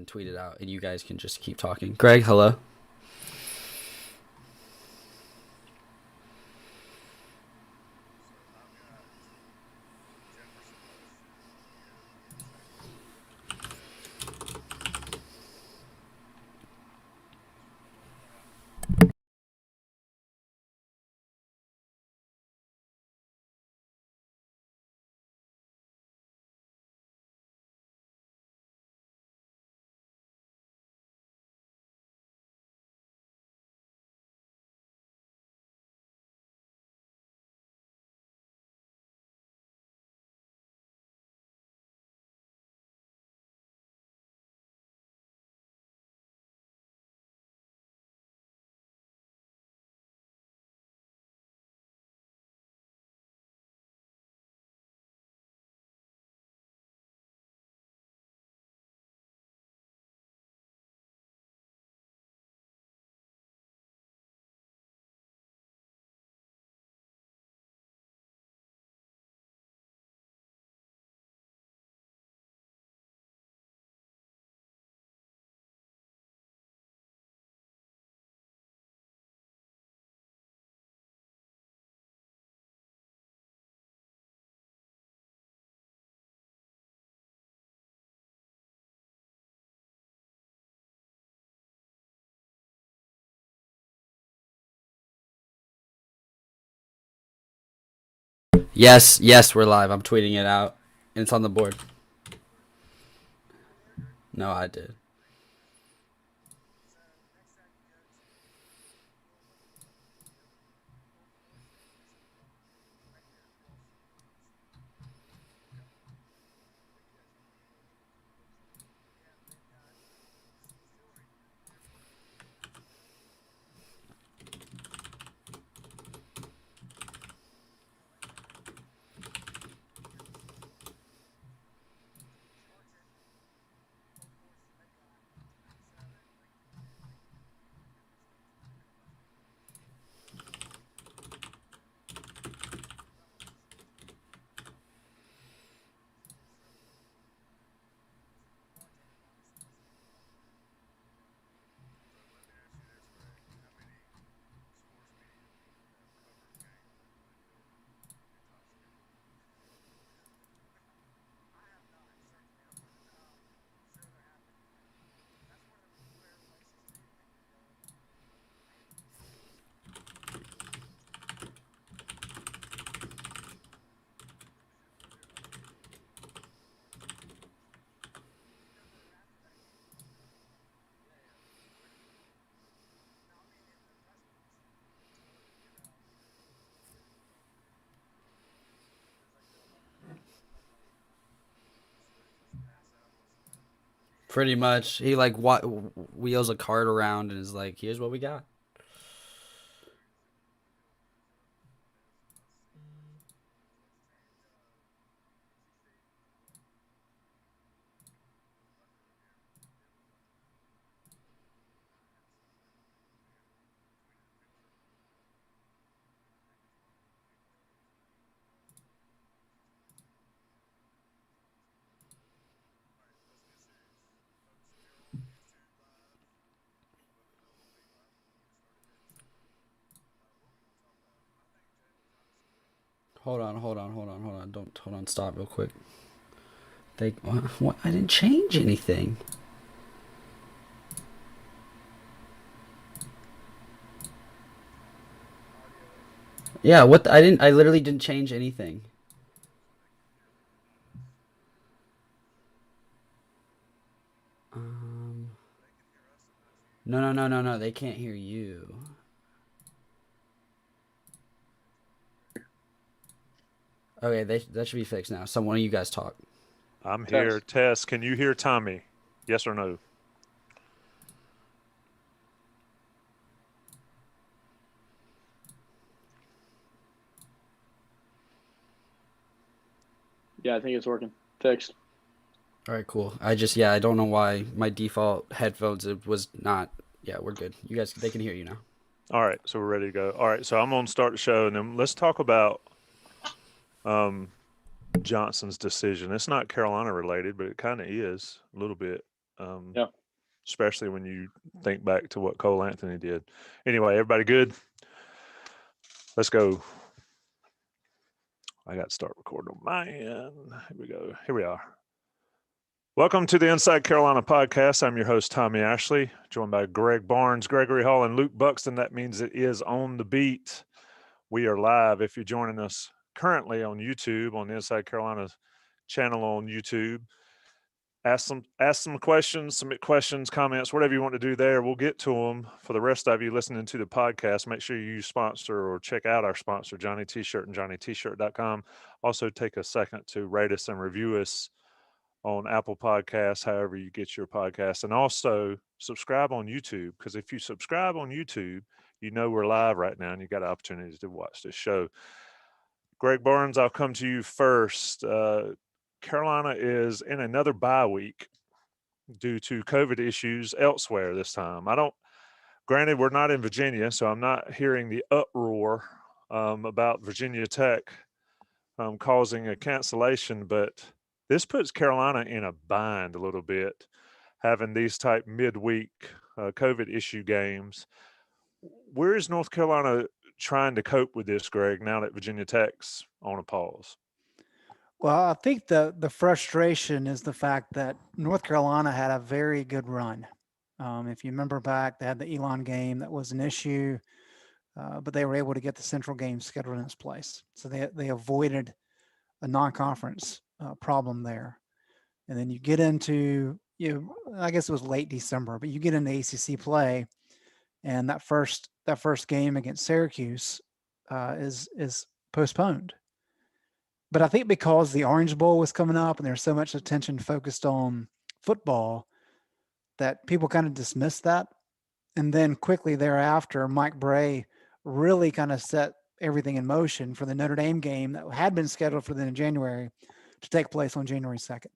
and tweet it out, and you guys can just keep talking. Greg, hello. Yes, yes, we're live. I'm tweeting it out, and it's on the board. No, I did. Pretty much. He like wheels a cart around and is like, "Here's what we got." Hold on. Don't hold on. Stop real quick. They what? I didn't change anything. Yeah, what? I didn't. I literally didn't change anything. Um. No. They can't hear you. Okay, that should be fixed now. One of you guys talk. I'm here. Tess, can you hear Tommy? Yes or no? Yeah, I think it's working. Fixed. All right, cool. I don't know why my default headphones it was not. Yeah, we're good. You guys, they can hear you now. All right, so we're ready to go. All right, so I'm gonna start the show, and then let's talk about um, Johnson's decision. It's not Carolina related, but it kind of is a little bit. Yeah. Especially when you think back to what Cole Anthony did. Anyway, everybody good? Let's go. I got to start recording on my end. Here we go. Here we are. Welcome to the Inside Carolina podcast. I'm your host, Tommy Ashley, joined by Greg Barnes, Gregory Hall, and Luke Buxton. That means it is on the beat. We are live. If you're joining us currently on YouTube, on the Inside Carolina channel on YouTube, ask some questions, submit questions, comments, whatever you want to do there. We'll get to them. For the rest of you listening to the podcast, make sure you use sponsor or check out our sponsor, Johnny T-Shirt and JohnnyT-Shirt.com. Also, take a second to rate us and review us on Apple Podcasts, however you get your podcasts. And also subscribe on YouTube, because if you subscribe on YouTube, you know we're live right now and you got an opportunity to watch this show. Greg Barnes, I'll come to you first. Carolina is in another bye week due to COVID issues elsewhere this time. Granted, we're not in Virginia, so I'm not hearing the uproar about Virginia Tech causing a cancellation, but this puts Carolina in a bind a little bit, having these type midweek COVID issue games. Where is North Carolina trying to cope with this, Greg, now that Virginia Tech's on a pause? Well, I think the frustration is the fact that North Carolina had a very good run. If you remember back, they had the Elon game that was an issue, but they were able to get the Central game scheduled in its place. So they avoided a non-conference problem there. And then you get into, I guess it was late December, but you get into ACC play, and that first game against Syracuse is postponed. But I think because the Orange Bowl was coming up and there's so much attention focused on football that people kind of dismissed that. And then quickly thereafter, Mike Bray really kind of set everything in motion for the Notre Dame game that had been scheduled for the end of January to take place on January 2nd,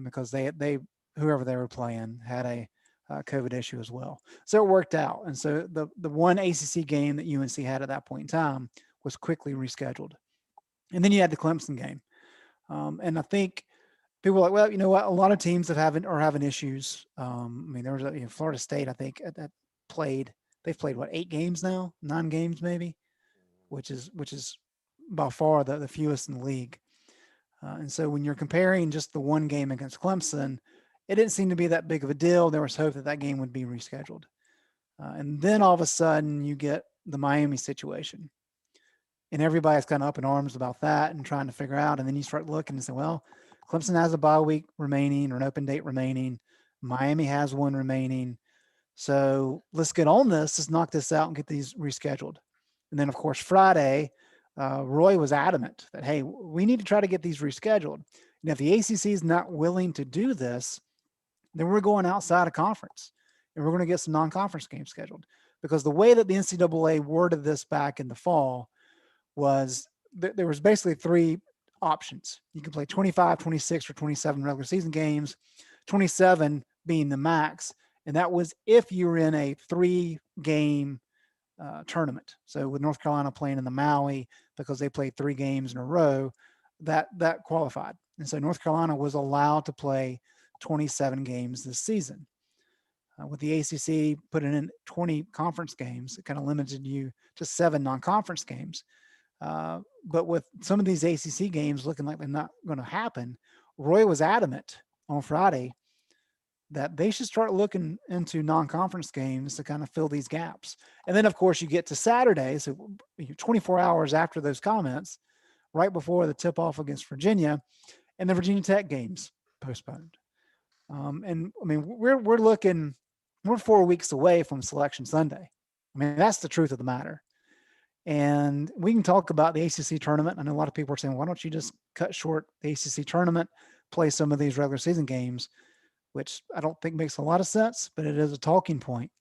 because they whoever they were playing had a COVID issue as well. So it worked out. And so the one ACC game that UNC had at that point in time was quickly rescheduled. And then you had the Clemson game. And I think people were like, well, you know what? A lot of teams are having issues. I mean, there was Florida State, I think, that they've played 8 games now, 9 games maybe, which is by far the fewest in the league. And so when you're comparing just the one game against Clemson, it didn't seem to be that big of a deal. There was hope that game would be rescheduled. And then all of a sudden you get the Miami situation. And everybody's kind of up in arms about that and trying to figure out. And then you start looking and say, well, Clemson has a bye week remaining or an open date remaining. Miami has one remaining. So let's get on this. Let's knock this out and get these rescheduled. And then, of course, Friday, Roy was adamant that, hey, we need to try to get these rescheduled. And if the ACC is not willing to do this, then we're going outside of conference and we're going to get some non-conference games scheduled. Because the way that the NCAA worded this back in the fall was there was basically 3 options. You could play 25, 26, or 27 regular season games, 27 being the max. And that was if you were in a 3-game tournament. So with North Carolina playing in the Maui, because they played 3 games in a row, that qualified. And so North Carolina was allowed to play 27 games this season. With the ACC putting in 20 conference games, it kind of limited you to 7 non-conference games. But with some of these ACC games looking like they're not going to happen, Roy was adamant on Friday that they should start looking into non-conference games to kind of fill these gaps. And then, of course, you get to Saturday, so 24 hours after those comments, right before the tip-off against Virginia, and the Virginia Tech games postponed. And, I mean, we're 4 weeks away from Selection Sunday. I mean, that's the truth of the matter. And we can talk about the ACC tournament. I know a lot of people are saying, why don't you just cut short the ACC tournament, play some of these regular season games, which I don't think makes a lot of sense, but it is a talking point.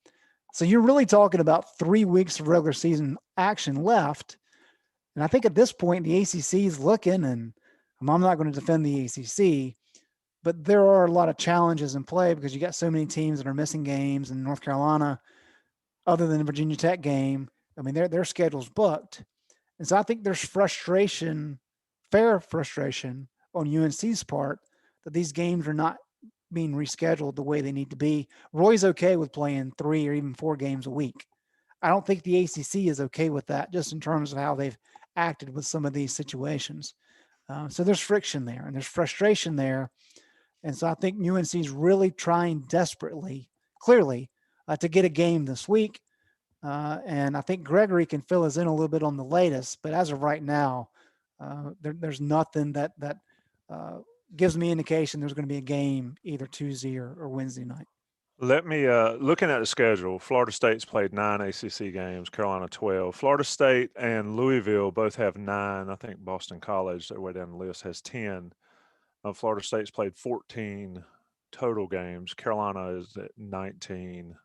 So you're really talking about 3 weeks of regular season action left. And I think at this point, the ACC is looking, and I'm not going to defend the ACC, but there are a lot of challenges in play because you got so many teams that are missing games in North Carolina, other than the Virginia Tech game. I mean, their schedule's booked. And so I think there's fair frustration on UNC's part that these games are not being rescheduled the way they need to be. Roy's okay with playing 3 or even 4 games a week. I don't think the ACC is okay with that, just in terms of how they've acted with some of these situations. So there's friction there and there's frustration there. And so I think UNC is really trying desperately, clearly, to get a game this week. And I think Gregory can fill us in a little bit on the latest, but as of right now, there's nothing that gives me indication there's going to be a game either Tuesday or Wednesday night. Let me looking at the schedule. Florida State's played 9 ACC games. Carolina 12. Florida State and Louisville both have 9. I think Boston College, their way down the list, has 10. Florida State's played 14 total games. Carolina is at 19.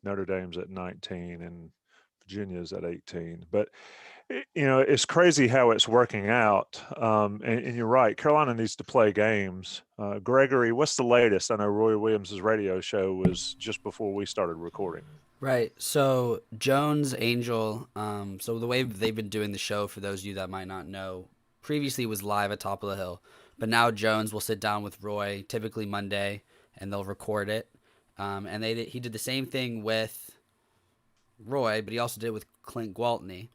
Notre Dame's at 19, and Virginia's at 18. But it's crazy how it's working out. And you're right. Carolina needs to play games. Gregory, what's the latest? I know Roy Williams' radio show was just before we started recording. Right. So Jones, Angel, so the way they've been doing the show, for those of you that might not know, previously was live at Top of the Hill, but now Jones will sit down with Roy, typically Monday, and they'll record it. And he did the same thing with Roy, but he also did it with Clint Gwaltney.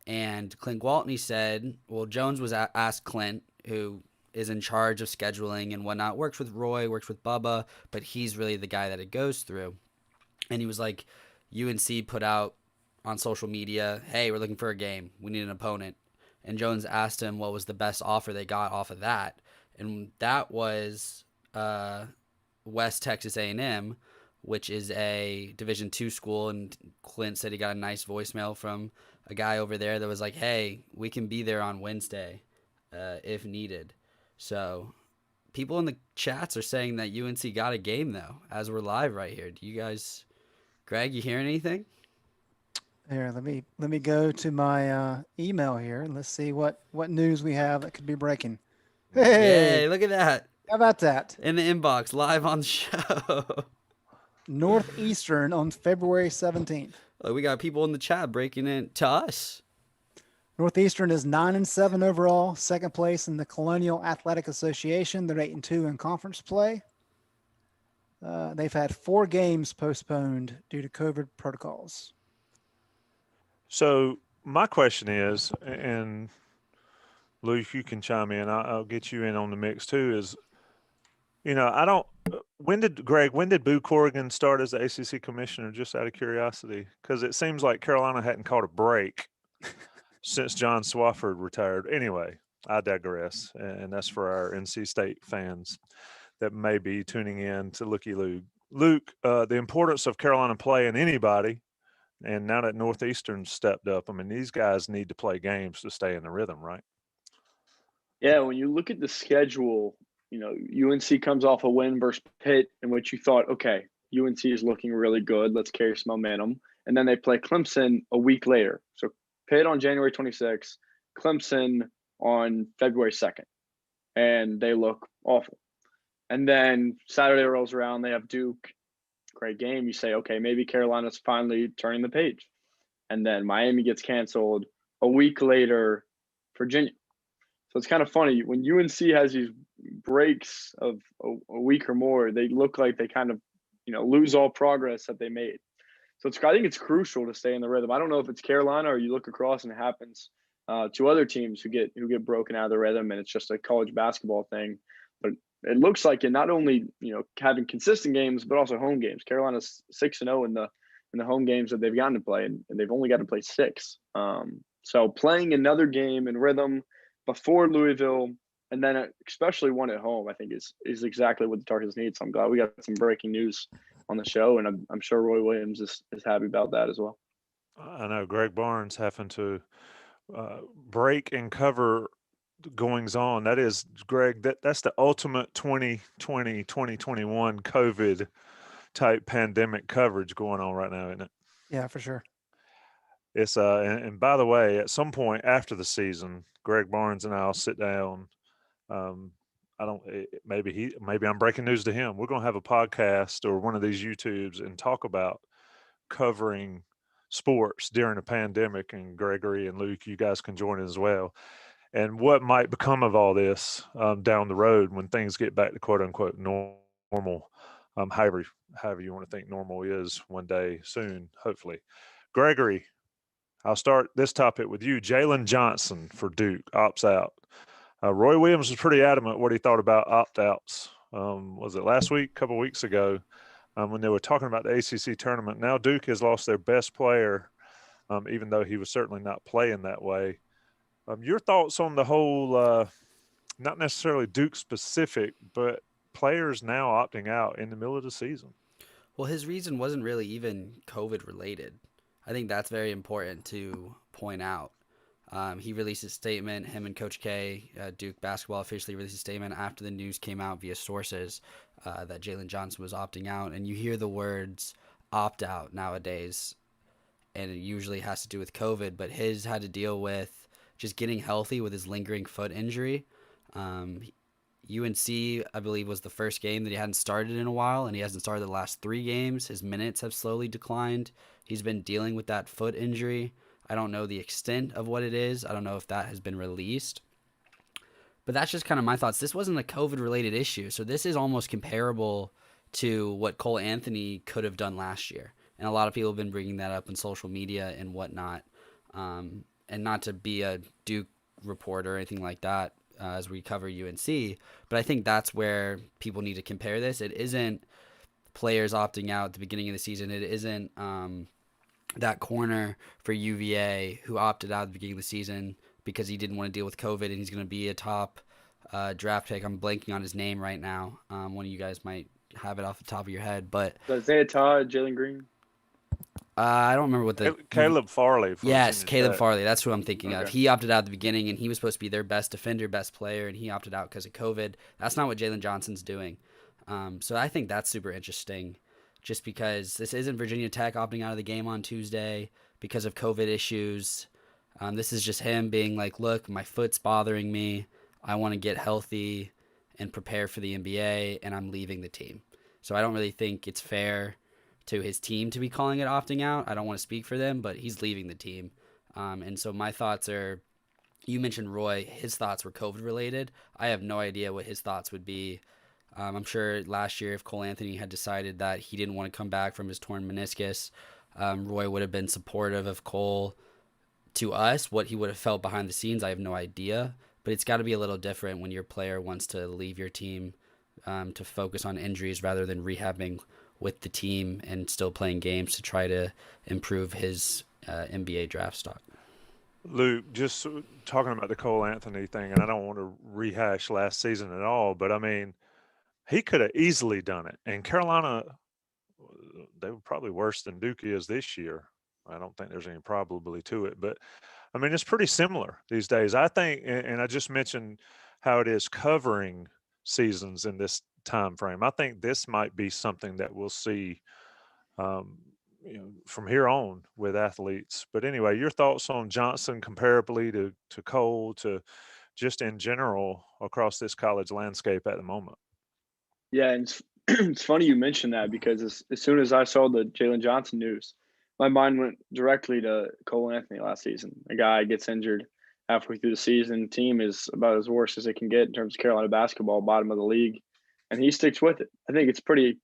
And Clint Gwaltney said, well, Jones was asked Clint, who is in charge of scheduling and whatnot, works with Roy, works with Bubba, but he's really the guy that it goes through. And he was like, UNC put out on social media, hey, we're looking for a game. We need an opponent. And Jones asked him what was the best offer they got off of that. And that was West Texas A&M, which is a Division II school. And Clint said he got a nice voicemail from a guy over there that was like, hey, we can be there on Wednesday if needed. So people in the chats are saying that UNC got a game, though, as we're live right here. Do you guys, Greg, you hear anything? Here, let me go to my email here and let's see what news we have that could be breaking. Hey, Yay, look at that. How about that? In the inbox, live on the show. Northeastern on February 17th. We got people in the chat breaking it to us. Northeastern is 9-7 overall, second place in the Colonial Athletic Association. They're 8-2 in conference play. They've had 4 games postponed due to COVID protocols. So my question is, and Luke, you can chime in. I'll get you in on the mix too. Is when did Boo Corrigan start as the ACC commissioner? Just out of curiosity, because it seems like Carolina hadn't caught a break since John Swafford retired. Anyway, I digress, and that's for our NC State fans that may be tuning in to Looky Luke. Luke, the importance of Carolina playing anybody, and now that Northeastern stepped up, I mean, these guys need to play games to stay in the rhythm, right? Yeah, when you look at the schedule, UNC comes off a win versus Pitt, in which you thought, okay, UNC is looking really good. Let's carry some momentum. And then they play Clemson a week later. So Pitt on January 26th, Clemson on February 2nd. And they look awful. And then Saturday rolls around, they have Duke. Great game. You say, okay, maybe Carolina's finally turning the page. And then Miami gets canceled. A week later, Virginia. So it's kind of funny. When UNC has these breaks of a week or more, they look like they kind of, lose all progress that they made. So I think it's crucial to stay in the rhythm. I don't know if it's Carolina or you look across and it happens to other teams who get broken out of the rhythm and it's just a college basketball thing. But it looks like it not only, having consistent games, but also home games. Carolina's 6-0 in the home games that they've gotten to play, and they've only got to play 6. So playing another game in rhythm before Louisville, and then especially one at home, I think is exactly what the Tar-Heels need. So I'm glad we got some breaking news on the show, and I'm sure Roy Williams is happy about that as well. I know Greg Barnes having to break and cover goings on. That is, Greg, that's the ultimate 2020, 2021 COVID type pandemic coverage going on right now, isn't it? Yeah, for sure. It's and by the way, at some point after the season, Greg Barnes and I'll sit down. Maybe I'm breaking news to him. We're going to have a podcast or one of these YouTubes and talk about covering sports during a pandemic. And Gregory and Luke, you guys can join as well. And what might become of all this down the road when things get back to quote unquote normal. normal, however you want to think normal is one day soon, hopefully. Gregory, I'll start this topic with you. Jalen Johnson for Duke opts out. Roy Williams was pretty adamant what he thought about opt-outs. Was it last week, a couple weeks ago, when they were talking about the ACC tournament? Now Duke has lost their best player, even though he was certainly not playing that way. Your thoughts on the whole, not necessarily Duke specific, but players now opting out in the middle of the season? Well, his reason wasn't really even COVID related. I think that's very important to point out. He released a statement, him and Coach K, Duke basketball officially released a statement after the news came out via sources that Jalen Johnson was opting out. And you hear the words opt out nowadays, and it usually has to do with COVID, but his had to deal with just getting healthy with his lingering foot injury. UNC, I believe, was the first game that he hadn't started in a while, and he hasn't started the last 3 games. His minutes have slowly declined. He's been dealing with that foot injury. I don't know the extent of what it is. I don't know if that has been released. But that's just kind of my thoughts. This wasn't a COVID-related issue, so this is almost comparable to what Cole Anthony could have done last year. And a lot of people have been bringing that up in social media and whatnot. And not to be a Duke reporter or anything like that, as we cover UNC, but I think that's where people need to compare this. It isn't players opting out at the beginning of the season. It isn't that corner for UVA who opted out at the beginning of the season because he didn't want to deal with COVID and he's going to be a top draft pick. I'm blanking on his name right now. One of you guys might have it off the top of your head, but Isaiah Todd, Jalen Green. I don't remember what the Caleb Farley. Yes, Caleb Farley. That's who I'm thinking of. Okay. He opted out at the beginning, and he was supposed to be their best defender, best player, and he opted out because of COVID. That's not what Jalen Johnson's doing. So I think that's super interesting, just because this isn't Virginia Tech opting out of the game on Tuesday because of COVID issues. This is just him being like, look, my foot's bothering me. I want to get healthy and prepare for the NBA, and I'm leaving the team. So I don't really think it's fair to his team to be calling it opting out. I don't want to speak for them, but he's leaving the team. And so my thoughts are, you mentioned Roy, his thoughts were COVID related. I have no idea what his thoughts would be. I'm sure last year if Cole Anthony had decided that he didn't want to come back from his torn meniscus, Roy would have been supportive of Cole. To us, what he would have felt behind the scenes, I have no idea. But it's got to be a little different when your player wants to leave your team to focus on injuries rather than rehabbing with the team and still playing games to try to improve his NBA draft stock. Luke, just talking about the Cole Anthony thing, and I don't want to rehash last season at all, but I mean, he could have easily done it. And Carolina, they were probably worse than Duke is this year. I don't think there's any probability to it, but I mean, it's pretty similar these days. I think, and I just mentioned how it is covering seasons in this time frame. I think this might be something that we'll see from here on with athletes. But anyway, your thoughts on Johnson comparably to Cole, to just in general across this college landscape at the moment? Yeah, and it's funny you mentioned that because as soon as I saw the Jalen Johnson news, my mind went directly to Cole Anthony last season. A guy gets injured halfway through the season. Team is about as worse as it can get in terms of Carolina basketball, bottom of the league, and he sticks with it. I think it's pretty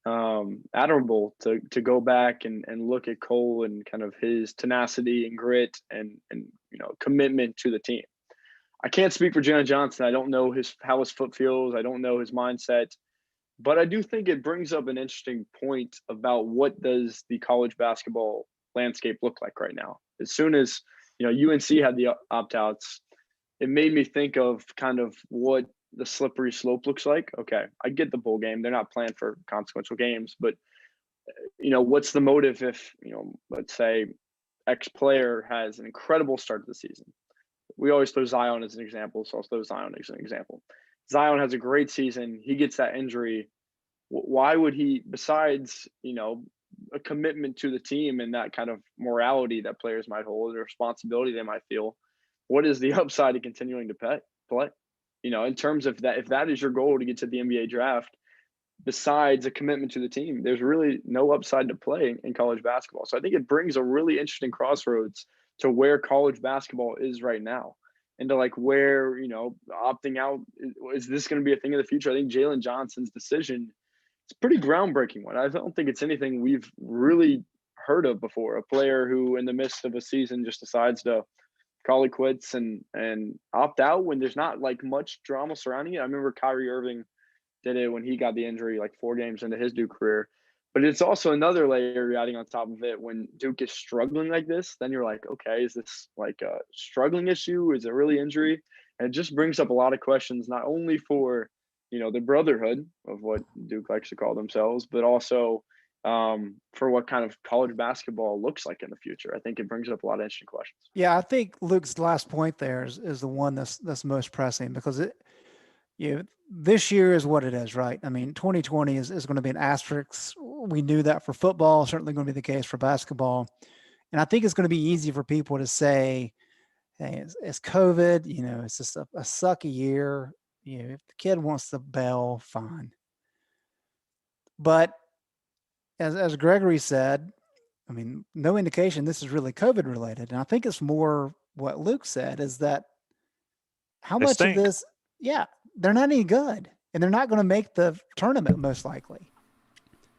admirable to go back and look at Cole and kind of his tenacity and grit and commitment to the team. I can't speak for Jalen Johnson. I don't know how his foot feels. I don't know his mindset. But I do think it brings up an interesting point about what does the college basketball landscape look like right now. As soon as UNC had the opt-outs, it made me think of kind of what the slippery slope looks like. Okay, I get the bowl game. They're not playing for consequential games, but what's the motive if, let's say X player has an incredible start to the season. We always throw Zion as an example, so I'll throw Zion as an example. Zion has a great season. He gets that injury. Why would he, besides, a commitment to the team and that kind of morality that players might hold, or responsibility they might feel, what is the upside of continuing to play? In terms of that, if that is your goal to get to the NBA draft, besides a commitment to the team, there's really no upside to play in college basketball. So I think it brings a really interesting crossroads to where college basketball is right now. And to where, opting out, is this going to be a thing of the future? I think Jalen Johnson's decision it's a pretty groundbreaking one. I don't think it's anything we've really heard of before. A player who, in the midst of a season, just decides to call it quits and opt out when there's not like much drama surrounding it. I remember Kyrie Irving did it when he got the injury like 4 games into his Duke career. But it's also another layer you're adding on top of it when Duke is struggling like this. Then you're like, okay, is this like a struggling issue? Is it really injury? And it just brings up a lot of questions, not only for, the brotherhood of what Duke likes to call themselves, but also for what kind of college basketball looks like in the future. I think it brings up a lot of interesting questions. Yeah, I think Luke's last point there is the one that's most pressing, because this year is what it is, right? I mean, 2020 is going to be an asterisk. We knew that for football, certainly going to be the case for basketball. And I think it's going to be easy for people to say, hey, it's COVID, it's just a sucky year. If the kid wants to bail, fine. But as Gregory said, I mean, no indication this is really COVID related. And I think it's more what Luke said, is that how They much stink. of this, they're not any good, and they're not going to make the tournament most likely.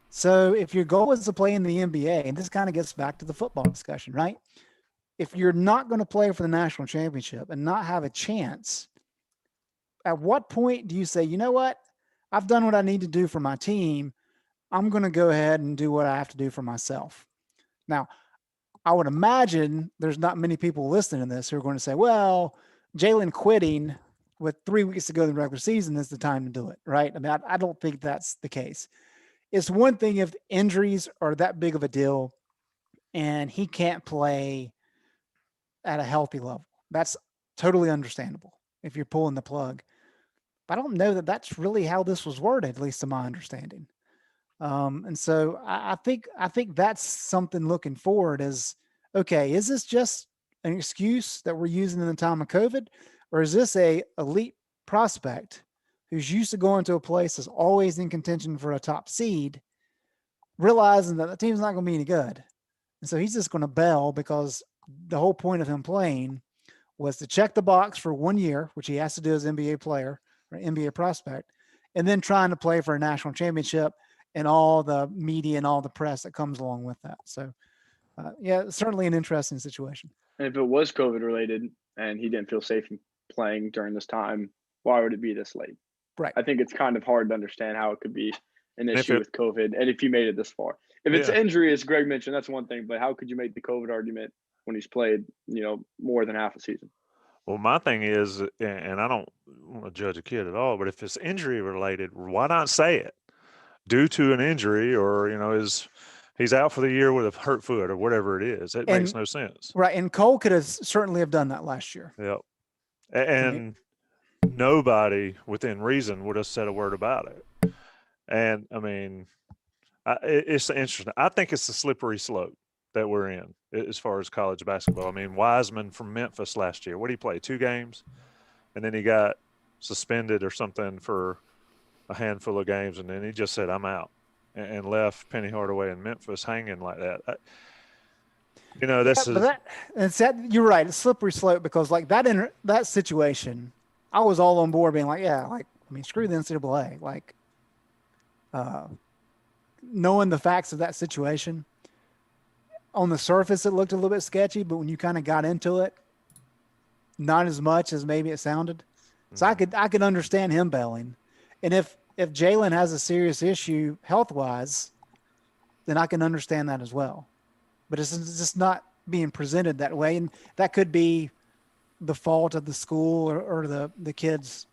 So if your goal is to play in the NBA, and this kind of gets back to the football discussion, right? If you're not going to play for the national championship and not have a chance, at what point do you say, you know what? I've done what I need to do for my team. I'm going to go ahead and do what I have to do for myself. Now, I would imagine there's not many people listening to this who are going to say, well, Jalen quitting with 3 weeks to go in the regular season is the time to do it, right? I mean, I don't think that's the case. It's one thing if injuries are that big of a deal and he can't play at a healthy level. That's totally understandable if you're pulling the plug. But I don't know that that's really how this was worded, at least to my understanding. And so I think that's something looking forward is, okay, is this just an excuse that we're using in the time of COVID, or is this a elite prospect who's used to going to a place that's always in contention for a top seed, realizing that the team's not going to be any good, and so he's just going to bail because the whole point of him playing was to check the box for 1 year, which he has to do as an NBA player or NBA prospect, and then trying to play for a national championship and all the media and all the press that comes along with that. So, certainly an interesting situation. And if it was COVID related and he didn't feel safe in playing during this time, why would it be this late? Right. I think it's kind of hard to understand how it could be an If issue it- with COVID and if you made it this far. If it's Yeah. injury, as Greg mentioned, that's one thing, but how could you make the COVID argument when he's played, more than half a season? Well, my thing is, and I don't want to judge a kid at all, but if it's injury related, why not say it? Due to an injury, or he's out for the year with a hurt foot or whatever it is. It makes no sense. Right. And Cole could have certainly have done that last year. Yep. And nobody within reason would have said a word about it. And I mean, it's interesting. I think it's a slippery slope that we're in as far as college basketball. I mean, Wiseman from Memphis last year, what did he play? 2 games? And then he got suspended or something for a handful of games, and then he just said, I'm out, and left Penny Hardaway in Memphis hanging like that. You're right. It's slippery slope because like that situation, I was all on board being like, screw the NCAA. Like, knowing the facts of that situation, on the surface, it looked a little bit sketchy, but when you kind of got into it, not as much as maybe it sounded. So I could understand him bailing. And if Jalen has a serious issue health-wise, then I can understand that as well. But it's just not being presented that way. And that could be the fault of the school or the kids,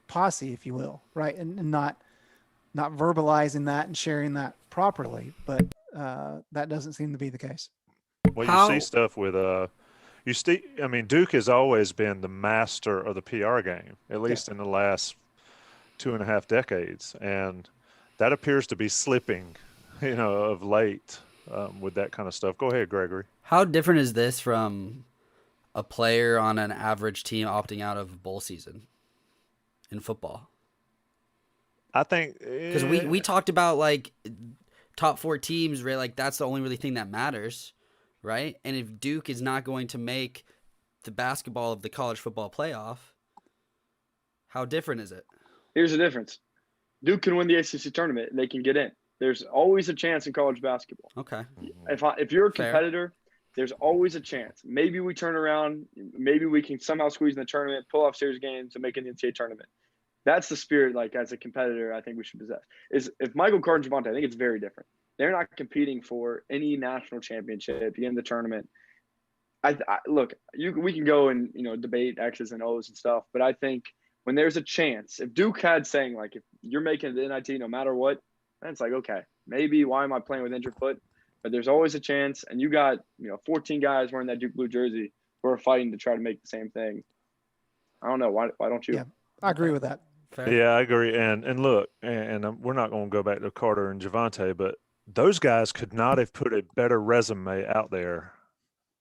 posse, if you will, right? And not verbalizing that and sharing that properly. But that doesn't seem to be the case. Well, you see stuff with Duke has always been the master of the PR game, at least in the last 2.5 decades, and that appears to be slipping, of late with that kind of stuff. Go ahead, Gregory. How different is this from a player on an average team opting out of bowl season in football? I think because we talked about like top 4 teams, right? Like that's the only really thing that matters, right? And if Duke is not going to make the basketball of the college football playoff, how different is it? Here's the difference. Duke can win the ACC tournament and they can get in. There's always a chance in college basketball. Okay. If you're a Fair. competitor, there's always a chance. Maybe we turn around. Maybe we can somehow squeeze in the tournament, pull off series games, and make it in the NCAA tournament. That's the spirit, like, as a competitor, I think we should possess. Is if Michael Carter and Javante, I think it's very different. They're not competing for any national championship in the tournament. Look, we can go and debate X's and O's and stuff, but I think when there's a chance, if Duke had saying like if you're making the NIT no matter what, then it's like okay, maybe why am I playing with injured foot? But there's always a chance, and you got 14 guys wearing that Duke blue jersey who are fighting to try to make the same thing. I don't know why don't you? Yeah, I agree with that. Fair. Yeah, I agree. And look, and we're not going to go back to Carter and Javante, but those guys could not have put a better resume out there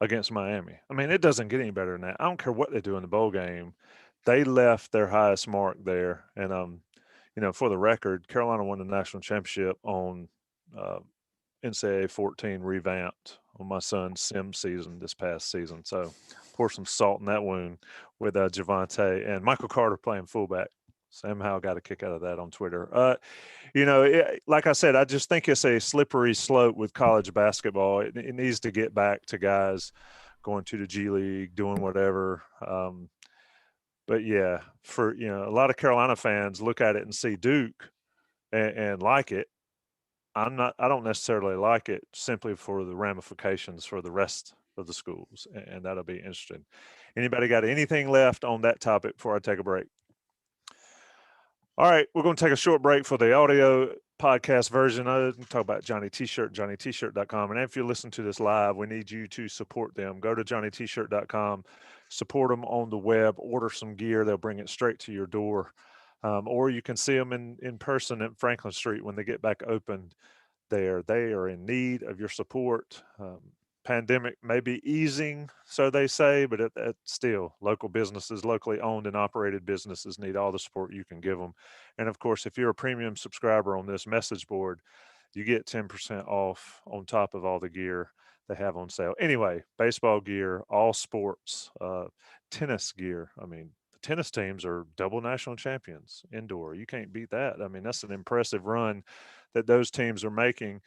against Miami. I mean, it doesn't get any better than that. I don't care what they do in the bowl game. They left their highest mark there. And, for the record, Carolina won the national championship on NCAA 14 revamped on my son's sim season this past season. So pour some salt in that wound with Javante and Michael Carter playing fullback. Somehow got a kick out of that on Twitter. Like I said, I just think it's a slippery slope with college basketball. It needs to get back to guys going to the G League, doing whatever. But yeah, for a lot of Carolina fans look at it and see Duke and like it. I don't necessarily like it simply for the ramifications for the rest of the schools, and that'll be interesting. Anybody got anything left on that topic before I take a break? All right, we're going to take a short break for the audio podcast version of it. Talk about Johnny T-Shirt, johnnytshirt.com. And if you listen to this live, we need you to support them. Go to johnnytshirt.com, support them on the web, order some gear. They'll bring it straight to your door. Or you can see them in person at Franklin Street when they get back open there. They are in need of your support. Pandemic may be easing, so they say, but still, local businesses, locally owned and operated businesses need all the support you can give them. And of course, if you're a premium subscriber on this message board, you get 10% off on top of all the gear they have on sale. Anyway, baseball gear, all sports, tennis gear. I mean, the tennis teams are double national champions indoor. You can't beat that. I mean, that's an impressive run that those teams are making.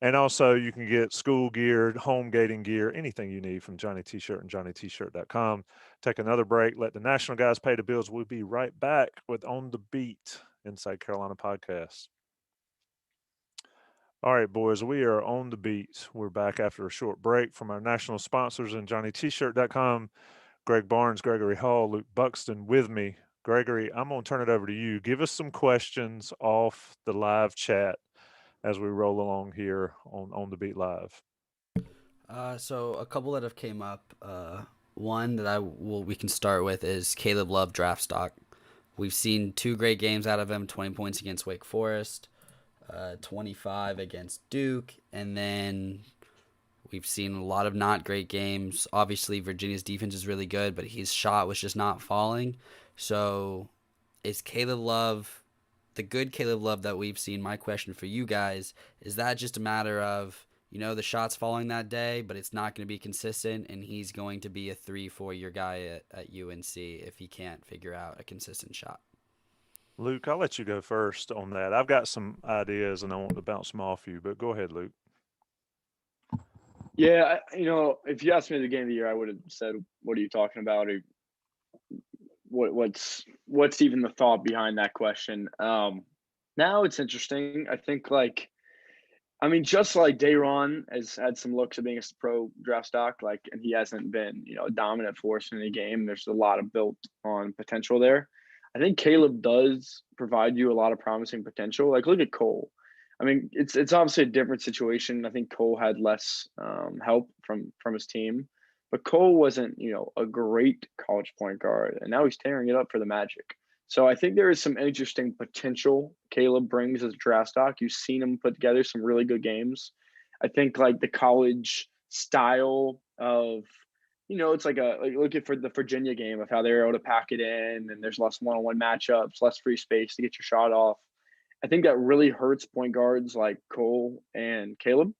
And also you can get school gear, home gating gear, anything you need from Johnny T-Shirt and johnnytshirt.com. Take another break. Let the national guys pay the bills. We'll be right back with On the Beat Inside Carolina podcast. All right, boys, we are on the beat. We're back after a short break from our national sponsors and johnnytshirt.com. Greg Barnes, Gregory Hall, Luke Buxton with me. Gregory, I'm going to turn it over to you. Give us some questions off the live chat as we roll along here on the Beat Live. So a couple that have came up. One that we can start with is Caleb Love draft stock. We've seen 2 great games out of him: 20 points against Wake Forest, 25 against Duke, and then we've seen a lot of not great games. Obviously, Virginia's defense is really good, but his shot was just not falling. So is Caleb Love the good Caleb Love that we've seen? My question for you guys, is that just a matter of, the shot's falling that day, but it's not going to be consistent, and he's going to be a 3-4 year guy at UNC if he can't figure out a consistent shot? Luke, I'll let you go first on that. I've got some ideas, and I want to bounce them off you, but go ahead, Luke. Yeah, if you asked me at the game of the year, I would have said, what are you talking about? Or what's even the thought behind that question? Now it's interesting. I think just like Dayron has had some looks of being a pro draft stock, and he hasn't been, a dominant force in the game. There's a lot of built on potential there. I think Caleb does provide you a lot of promising potential. Look at Cole. I mean, it's obviously a different situation. I think Cole had less help from his team, but Cole wasn't, a great college point guard, and now he's tearing it up for the Magic. So I think there is some interesting potential Caleb brings as a draft stock. You've seen him put together some really good games. I think the college style of, it's looking for the Virginia game of how they're able to pack it in, and there's less one-on-one matchups, less free space to get your shot off. I think that really hurts point guards like Cole and Caleb.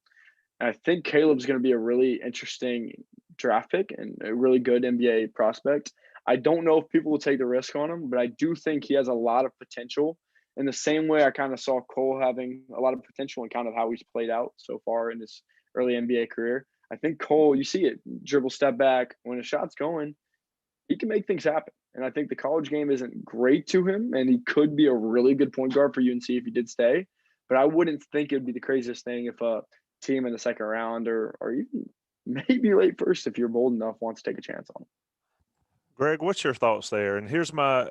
And I think Caleb's going to be a really interesting draft pick and a really good NBA prospect. I don't know if people will take the risk on him, but I do think he has a lot of potential in the same way I kind of saw Cole having a lot of potential and kind of how he's played out so far in his early NBA career. I think Cole, you see it, dribble, step back, when a shot's going, he can make things happen. And I think the college game isn't great to him, and he could be a really good point guard for UNC if he did stay. But I wouldn't think it would be the craziest thing if a team in the second round or even maybe late first, if you're bold enough, wants to take a chance on him. Greg, what's your thoughts there? And here's my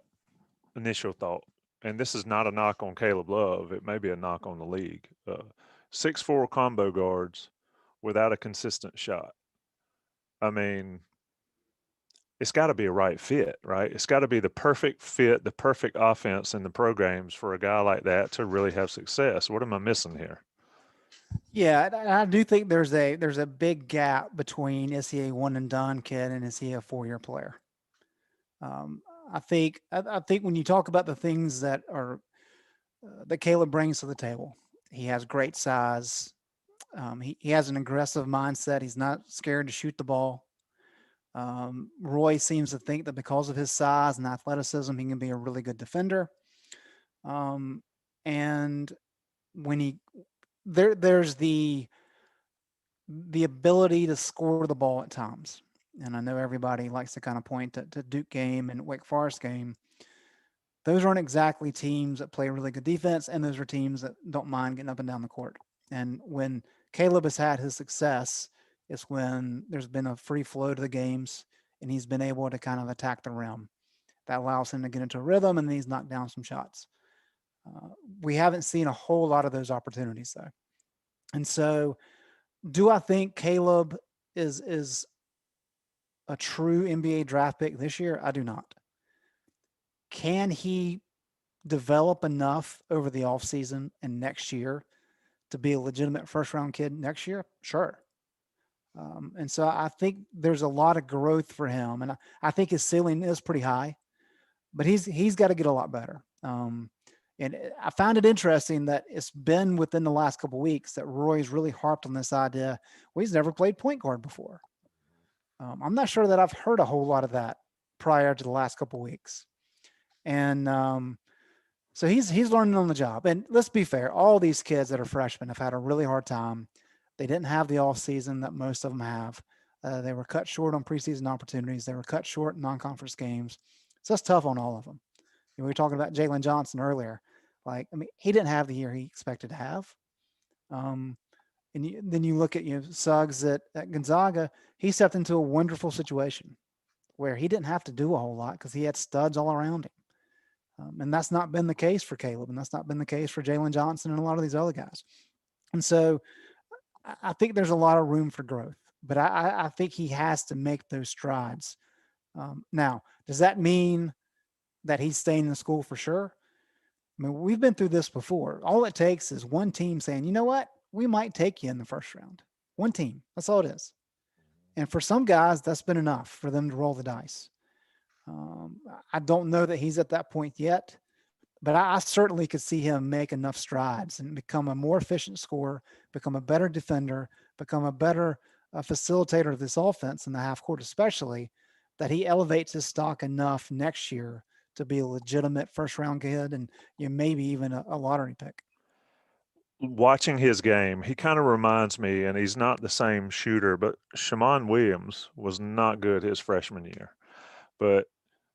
initial thought. And this is not a knock on Caleb Love. It may be a knock on the league. 6'4" combo guards without a consistent shot. I mean, it's got to be a right fit, right? It's got to be the perfect fit, the perfect offense in the programs for a guy like that to really have success. What am I missing here? Yeah, I do think there's a big gap between is he a one and done kid and is he a 4-year player. I think when you talk about the things that are that Caleb brings to the table, he has great size. He has an aggressive mindset. He's not scared to shoot the ball. Roy seems to think that because of his size and athleticism, he can be a really good defender. And when there's the ability to score the ball at times. And I know everybody likes to kind of point to Duke game and Wake Forest game. Those aren't exactly teams that play really good defense, and those are teams that don't mind getting up and down the court. And when Caleb has had his success, it's when there's been a free flow to the games, and he's been able to kind of attack the rim. That allows him to get into a rhythm, and then he's knocked down some shots. We haven't seen a whole lot of those opportunities, though. And so do I think Caleb is a true NBA draft pick this year? I do not. Can he develop enough over the offseason and next year to be a legitimate first-round kid next year? Sure. And so I think there's a lot of growth for him, and I think his ceiling is pretty high, but he's got to get a lot better. And I found it interesting that it's been within the last couple of weeks that Roy's really harped on this idea. Well, he's never played point guard before. I'm not sure that I've heard a whole lot of that prior to the last couple of weeks. And so he's learning on the job. And let's be fair, all these kids that are freshmen have had a really hard time. They didn't have the off season that most of them have. They were cut short on preseason opportunities. They were cut short in non-conference games. So that's tough on all of them. We were talking about Jalen Johnson earlier. He didn't have the year he expected to have. And then you look at Suggs at Gonzaga. He stepped into a wonderful situation where he didn't have to do a whole lot because he had studs all around him. And that's not been the case for Caleb, and that's not been the case for Jalen Johnson and a lot of these other guys. And so I think there's a lot of room for growth, but I think he has to make those strides. Now, does that mean that he's staying in school for sure? I mean, we've been through this before. All it takes is one team saying, you know what, we might take you in the first round. One team, that's all it is. And for some guys, that's been enough for them to roll the dice. I don't know that he's at that point yet, but I certainly could see him make enough strides and become a more efficient scorer, become a better defender, become a better facilitator of this offense in the half court, especially, that he elevates his stock enough next year to be a legitimate first-round kid and maybe even a lottery pick. Watching his game, he kind of reminds me, and he's not the same shooter, but Shammond Williams was not good his freshman year. But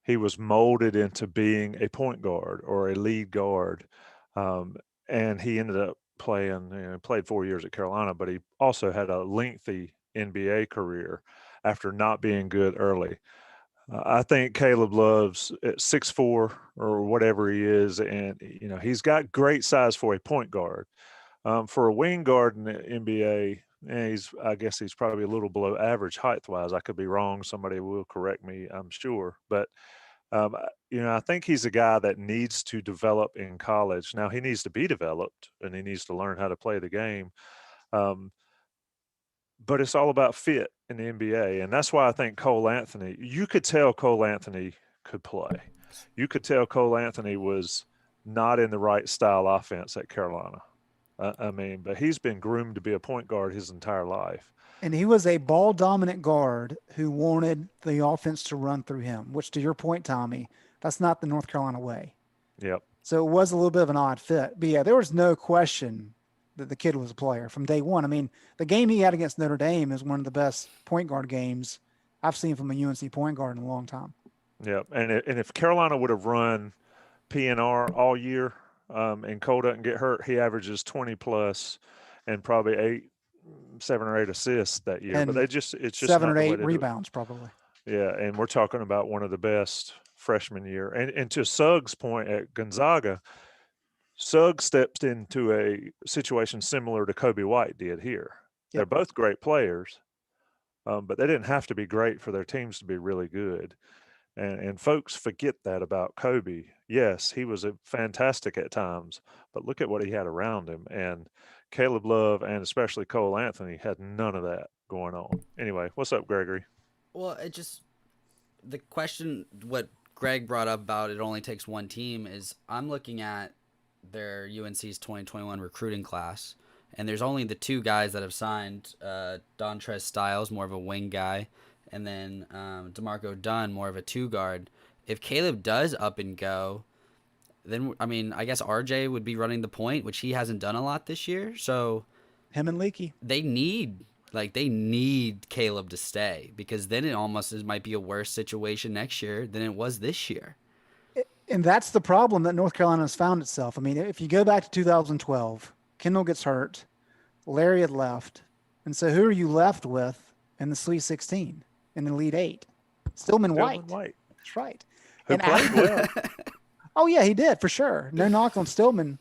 he was molded into being a point guard or a lead guard. And he ended up played 4 years at Carolina, but he also had a lengthy NBA career after not being good early. I think Caleb Love's at 6'4" or whatever he is, and he's got great size for a point guard. For a wing guard in the NBA, I guess he's probably a little below average height-wise. I could be wrong. Somebody will correct me, I'm sure. But I think he's a guy that needs to develop in college. Now, he needs to be developed, and he needs to learn how to play the game. But it's all about fit in the NBA. And that's why I think Cole Anthony, you could tell Cole Anthony could play. You could tell Cole Anthony was not in the right style offense at Carolina. But he's been groomed to be a point guard his entire life. And he was a ball dominant guard who wanted the offense to run through him, which, to your point, Tommy, that's not the North Carolina way. Yep. So it was a little bit of an odd fit. But yeah, there was no question that the kid was a player from day one. I mean, the game he had against Notre Dame is one of the best point guard games I've seen from a UNC point guard in a long time. Yeah, and if Carolina would have run PNR all year, and Cole doesn't get hurt, he averages 20 plus and probably 7 or 8 assists that year. But And it's just 7 not or the way 8 to do it. rebounds probably. Yeah, and we're talking about one of the best freshman year. And to Suggs' point at Gonzaga, Suggs stepped into a situation similar to Kobe White did here. They're Yep. both great players, but they didn't have to be great for their teams to be really good. And folks forget that about Kobe. Yes, he was a fantastic at times, but look at what he had around him. And Caleb Love and especially Cole Anthony had none of that going on. Anyway, what's up, Gregory? Well, the question, what Greg brought up about it only takes one team is I'm looking at their UNC's 2021 recruiting class, and there's only the two guys that have signed, Dontrez Styles, more of a wing guy, and then DeMarco Dunn, more of a two guard. If Caleb does up and go, then I mean, I guess RJ would be running the point, which he hasn't done a lot this year. So Him and Leaky. they need Caleb to stay, because then it almost might be a worse situation next year than it was this year. And that's the problem that North Carolina has found itself. I mean, if you go back to 2012, Kendall gets hurt, Larry had left. And so who are you left with in the Sweet 16, in the Elite 8? Stillman White. That's right. Who And played well. Oh, yeah, he did, for sure. No knock on Stillman.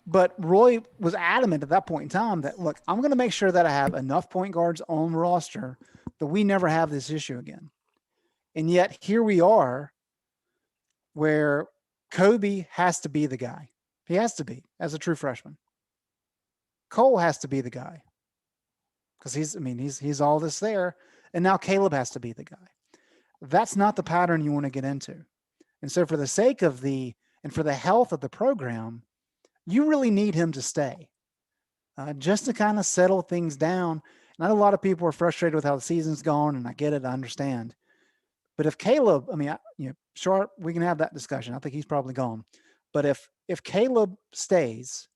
But Roy was adamant at that point in time that, look, I'm going to make sure that I have enough point guards on the roster that we never have this issue again. And yet here we are, where Kobe has to be the guy. He has to be, as a true freshman. Cole has to be the guy, because he's all this there. And now Caleb has to be the guy. That's not the pattern you want to get into. And so for the sake of and for the health of the program, you really need him to stay, just to kind of settle things down. And I know a lot of people are frustrated with how the season's gone, and I get it, I understand. But if Caleb, sure, we can have that discussion. I think he's probably gone. But if Caleb stays,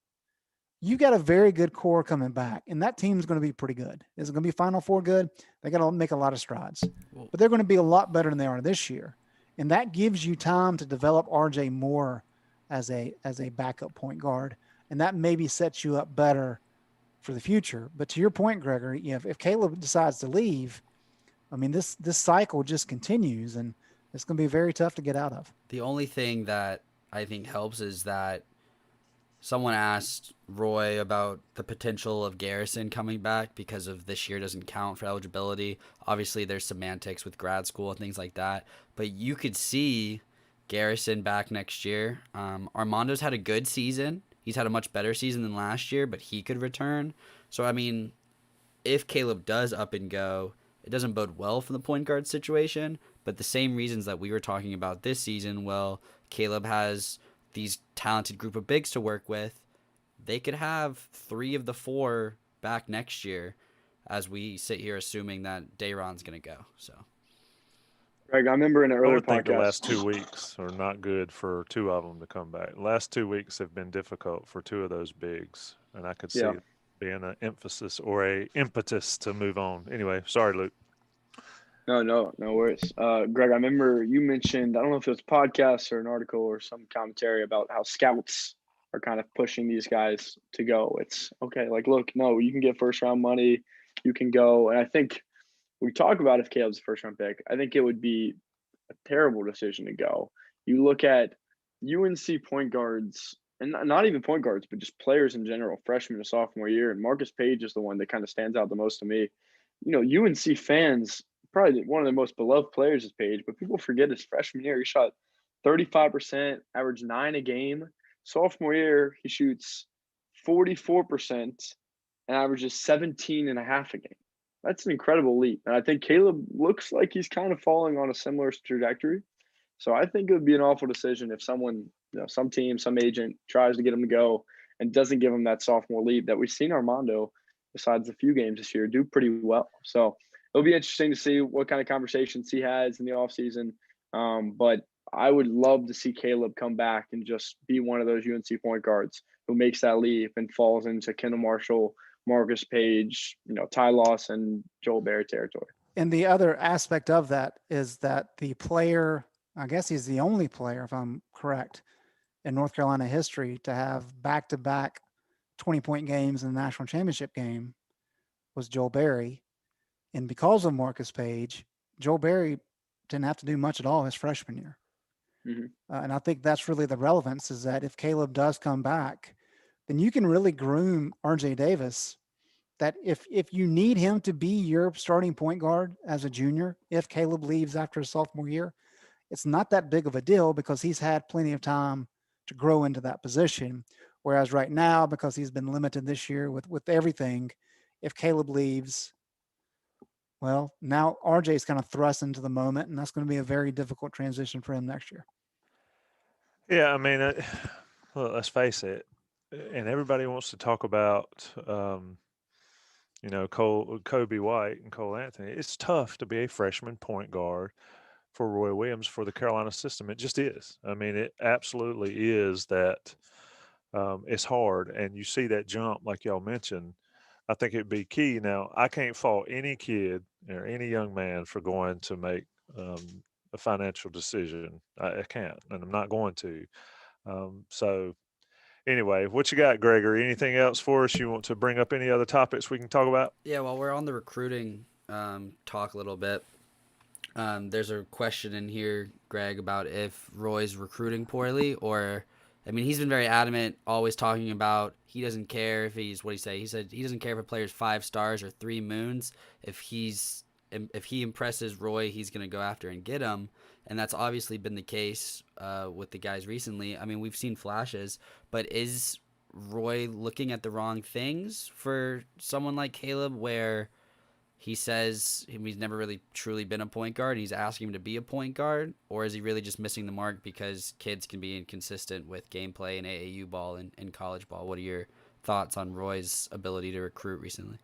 you got a very good core coming back, and that team's going to be pretty good. Is it going to be Final Four good? They got to make a lot of strides, but they're going to be a lot better than they are this year, and that gives you time to develop RJ more as a backup point guard, and that maybe sets you up better for the future. But to your point, Gregory, if Caleb decides to leave, I mean, this cycle just continues, and it's going to be very tough to get out of. The only thing that I think helps is that someone asked Roy about the potential of Garrison coming back because of this year doesn't count for eligibility. Obviously, there's semantics with grad school and things like that, but you could see Garrison back next year. Armando's had a good season. He's had a much better season than last year, but he could return. So, I mean, if Caleb does up and go, it doesn't bode well for the point guard situation, but the same reasons that we were talking about this season, well, Caleb has these talented group of bigs to work with. They could have 3 of the 4 back next year, as we sit here assuming that Dayron's going to go. So, Greg, I remember in an earlier think the podcast. last 2 weeks are not good for 2 of them to come back. The last 2 weeks have been difficult for 2 of those bigs, and I could see it being an emphasis or a impetus to move on. Anyway, sorry, Luke. No worries. Greg, I remember you mentioned, I don't know if it was a podcast or an article or some commentary about how scouts are kind of pushing these guys to go. It's okay, like, look, no, you can get first round money, you can go. And I think we talk about if Caleb's a first round pick, I think it would be a terrible decision to go. You look at UNC point guards, and not even point guards, but just players in general, freshman to sophomore year. And Marcus Page is the one that kind of stands out the most to me. UNC fans, probably one of the most beloved players is Page, but people forget his freshman year, he shot 35%, averaged 9 a game. Sophomore year, he shoots 44% and averages 17 and a half a game. That's an incredible leap. And I think Caleb looks like he's kind of falling on a similar trajectory. So I think it would be an awful decision if someone, some team, some agent tries to get him to go and doesn't give him that sophomore leap that we've seen Armando, besides a few games this year, do pretty well. So it'll be interesting to see what kind of conversations he has in the offseason. But I would love to see Caleb come back and just be one of those UNC point guards who makes that leap and falls into Kendall Marshall, Marcus Page, Ty Lawson, Joel Berry territory. And the other aspect of that is that the player, I guess he's the only player, if I'm correct, in North Carolina history to have back-to-back 20-point games in the national championship game was Joel Berry. And because of Marcus Page, Joel Berry didn't have to do much at all his freshman year. And I think that's really the relevance, is that if Caleb does come back, then you can really groom RJ Davis, that if you need him to be your starting point guard as a junior, if Caleb leaves after his sophomore year, it's not that big of a deal because he's had plenty of time to grow into that position. Whereas right now, because he's been limited this year with everything, if Caleb leaves, well, now RJ is kind of thrust into the moment, and that's going to be a very difficult transition for him next year. Yeah, I mean, well, let's face it, and everybody wants to talk about, Kobe White and Cole Anthony. It's tough to be a freshman point guard for Roy Williams for the Carolina system. It just is. I mean, it absolutely is that. It's hard, and you see that jump like y'all mentioned. I think it'd be key. Now, I can't fault any kid or any young man for going to make a financial decision. I can't, and I'm not going to. So, anyway, what you got, Gregory? Anything else for us? You want to bring up any other topics we can talk about? Yeah, while we're on the recruiting talk a little bit, there's a question in here, Greg, about if Roy's recruiting poorly or – I mean, he's been very adamant, always talking about he doesn't care if he's, what did he say? He said he doesn't care if a player's 5 stars or 3 moons. If he impresses Roy, he's going to go after and get him. And that's obviously been the case with the guys recently. I mean, we've seen flashes, but is Roy looking at the wrong things for someone like Caleb, where he says he's never really truly been a point guard and he's asking him to be a point guard? Or is he really just missing the mark because kids can be inconsistent with gameplay and AAU ball and college ball? What are your thoughts on Roy's ability to recruit recently?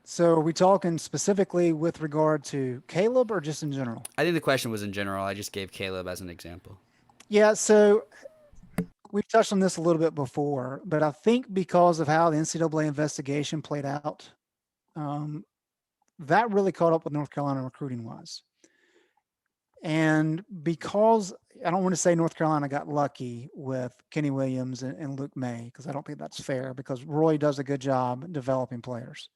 So are we talking specifically with regard to Caleb or just in general? I think the question was in general. I just gave Caleb as an example. Yeah, so we've touched on this a little bit before, but I think because of how the NCAA investigation played out, that really caught up with North Carolina recruiting wise. And because I don't want to say North Carolina got lucky with Kenny Williams and Luke May, because I don't think that's fair, because Roy does a good job developing players.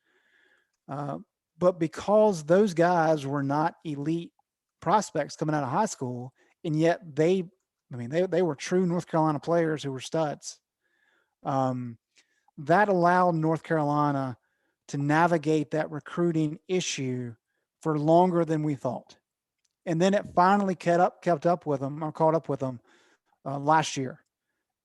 But because those guys were not elite prospects coming out of high school, and yet they were true North Carolina players who were studs. That allowed North Carolina to navigate that recruiting issue for longer than we thought. And then it finally kept up with them or caught up with them last year.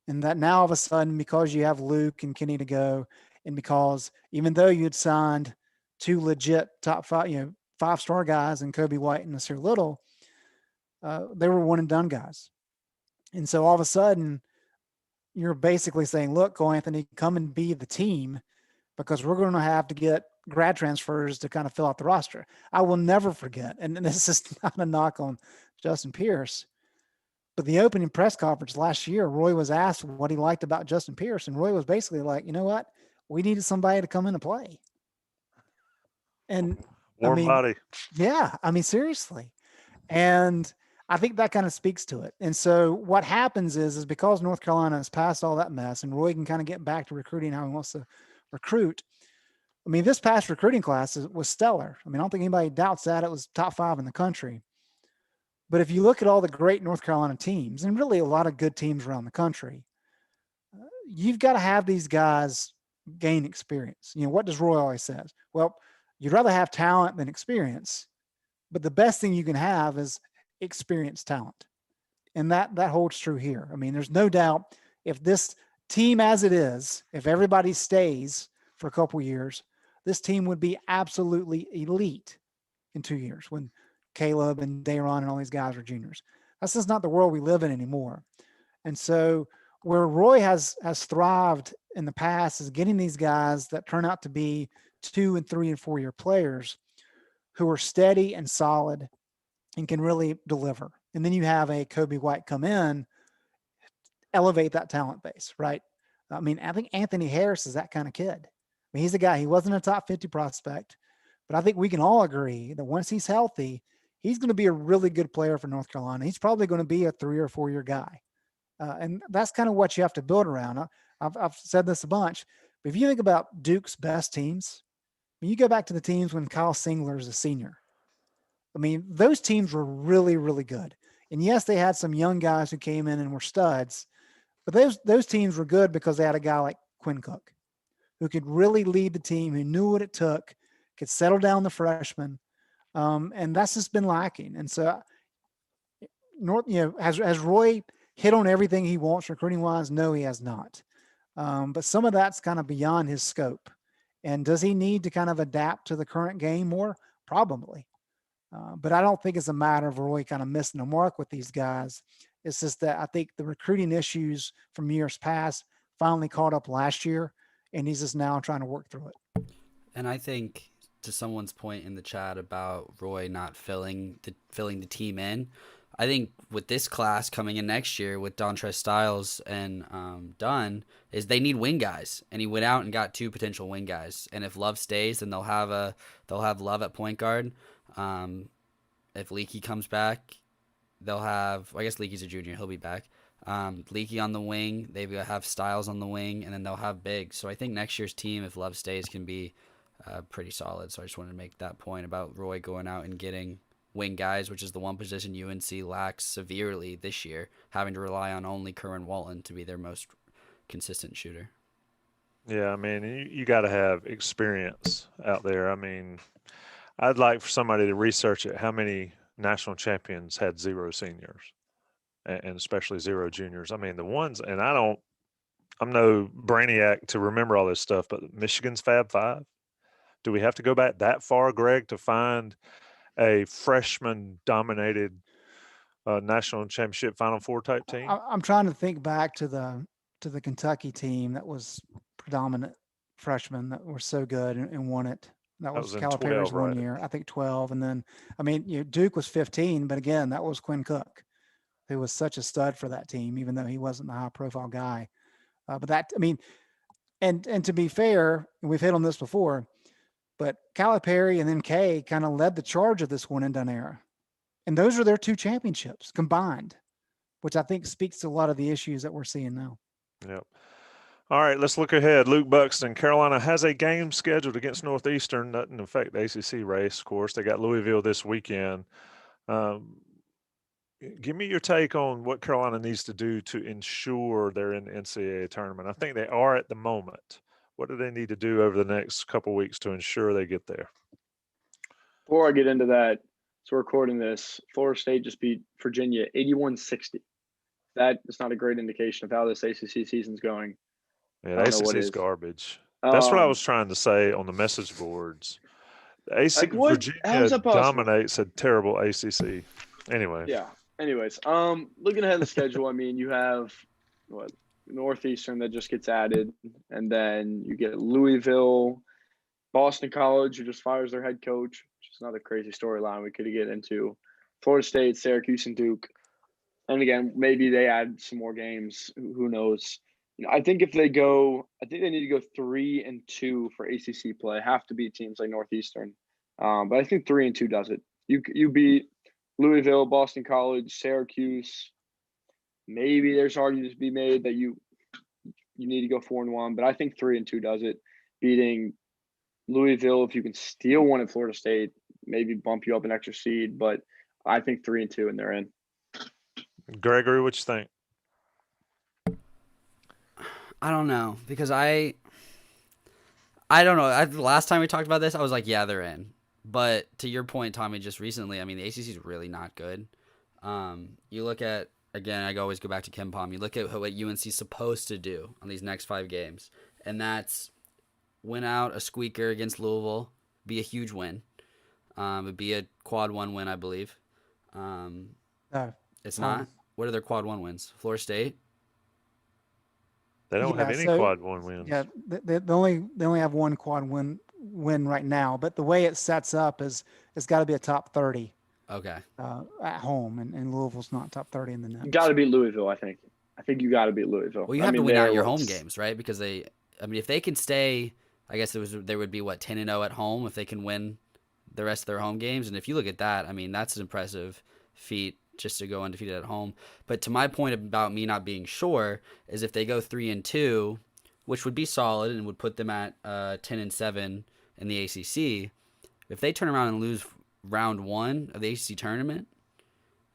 And that now all of a sudden, because you have Luke and Kenny to go, and because even though you had signed 2 legit top 5, 5-star guys in Kobe White and Nasir Little, they were one and done guys. And so all of a sudden you're basically saying, look, Cole Anthony, come and be the team, because we're going to have to get grad transfers to kind of fill out the roster. I will never forget, and this is not a knock on Justin Pierce, but the opening press conference last year, Roy was asked what he liked about Justin Pierce, and Roy was basically like, you know what? We needed somebody to come in and play. And Warm body. Yeah, seriously. And I think that kind of speaks to it. And so what happens is because North Carolina has passed all that mess and Roy can kind of get back to recruiting how he wants to recruit. This past recruiting class was stellar. I don't think anybody doubts that. It was top 5 in the country. But if you look at all the great North Carolina teams, and really a lot of good teams around the country, you've got to have these guys gain experience. What does Roy always says? Well, you'd rather have talent than experience, but the best thing you can have is experienced talent. And that holds true here. There's no doubt if this team as it is, if everybody stays for a couple of years, this team would be absolutely elite in 2 years when Caleb and Dayron and all these guys are juniors. That's just not the world we live in anymore. And so where Roy has thrived in the past is getting these guys that turn out to be 2 and 3 and 4 year players who are steady and solid and can really deliver. and then you have a Kobe White come in, elevate that talent base, right? I mean, I think Anthony Harris is that kind of kid. I mean, he's a guy, he wasn't a top 50 prospect, but I think we can all agree that once he's healthy, he's going to be a really good player for North Carolina. He's probably going to be a 3 or 4 year guy. And that's kind of what you have to build around. I've said this a bunch, but if you think about Duke's best teams, when you go back to the teams when Kyle Singler is a senior, I mean, those teams were really, really good. And yes, they had some young guys who came in and were studs, but those teams were good because they had a guy like Quinn Cook who could really lead the team, who knew what it took, could settle down the freshmen. And that's just been lacking. And so has Roy hit on everything he wants recruiting wise? No, he has not. But some of that's kind of beyond his scope. And does he need to kind of adapt to the current game more? Probably. But I don't think it's a matter of Roy kind of missing the mark with these guys. It's just that I think the recruiting issues from years past finally caught up last year, and he's just now trying to work through it. And I think to someone's point in the chat about Roy not filling the team in, I think with this class coming in next year with Dontrez Styles and Dunn, is they need wing guys, and he went out and got 2 potential wing guys. And if Love stays, then they'll have Love at point guard. If Leaky comes back, they'll have. I guess Leaky's a junior; he'll be back. Leaky on the wing, they have Styles on the wing, and then they'll have bigs. So I think next year's team, if Love stays, can be pretty solid. So I just wanted to make that point about Roy going out and getting wing guys, which is the one position UNC lacks severely this year, having to rely on only Curran Walton to be their most consistent shooter. Yeah, I mean, you got to have experience out there. I mean, I'd like for somebody to research it. How many national champions had 0 seniors, and especially 0 juniors? I mean, the ones, and I'm no brainiac to remember all this stuff, but Michigan's Fab Five. Do we have to go back that far, Greg, to find a freshman-dominated national championship Final Four type team? I'm trying to think back to the Kentucky team that was predominant freshmen that were so good and won it. That was Calipari's 1 year, I think 12. And then, I mean, Duke was 15, but again, that was Quinn Cook, who was such a stud for that team, even though he wasn't the high-profile guy. But that, I mean, and to be fair, and we've hit on this before, but Calipari and then Kay kind of led the charge of this one and done era. And those are their 2 championships combined, which I think speaks to a lot of the issues that we're seeing now. Yep. All right, let's look ahead. Luke Buxton, Carolina has a game scheduled against Northeastern. Doesn't affect the ACC race, of course. They got Louisville this weekend. Give me your take on what Carolina needs to do to ensure they're in the NCAA tournament. I think they are at the moment. What do they need to do over the next couple of weeks to ensure they get there? Before I get into that, so we're recording this, Florida State just beat Virginia 81-60. That is not a great indication of how this ACC season's going. Yeah, the ACC is garbage. That's what I was trying to say on the message boards. The ACC, Virginia dominates a terrible ACC. Anyway. Yeah. Anyways, looking ahead at the schedule, I mean, you have Northeastern that just gets added, and then you get Louisville, Boston College, who just fires their head coach, which is another crazy storyline we could get into. Florida State, Syracuse, and Duke. And again, maybe they add some more games. Who knows? I think if they go, I think they need to go 3-2 for ACC play. Have to beat teams like Northeastern, but I think 3-2 does it. You beat Louisville, Boston College, Syracuse. Maybe there's arguments to be made that you need to go 4-1, but I think 3-2 does it. Beating Louisville, if you can steal one at Florida State, maybe bump you up an extra seed, but I think 3-2 and they're in. Gregory, what you think? I don't know, because I don't know. The last time we talked about this, I was like, yeah, they're in. But to your point, Tommy, just recently, I mean, the ACC is really not good. You look at, again, I always go back to Ken Palm. You look at what UNC is supposed to do on these next 5 games, and that's win out a squeaker against Louisville, be a huge win. It'd be a quad 1 win, I believe. It's not. What are their quad 1 wins? Florida State? They don't have any quad 1 wins. Yeah, they only have 1 quad win right now. But the way it sets up is it's got to be a top 30 Okay. At home, and Louisville's not top 30 in the net. You got to beat Louisville, I think. I think you got to beat Louisville. Well, you I have to mean, win out there your home was games, right? Because if they can stay, I guess there would be what 10-0 at home if they can win the rest of their home games. And if you look at that, I mean, that's an impressive feat just to go undefeated at home. But to my point about me not being sure is if they go 3-2, which would be solid and would put them at 10-7 in the ACC. If they turn around and lose round 1 of the ACC tournament,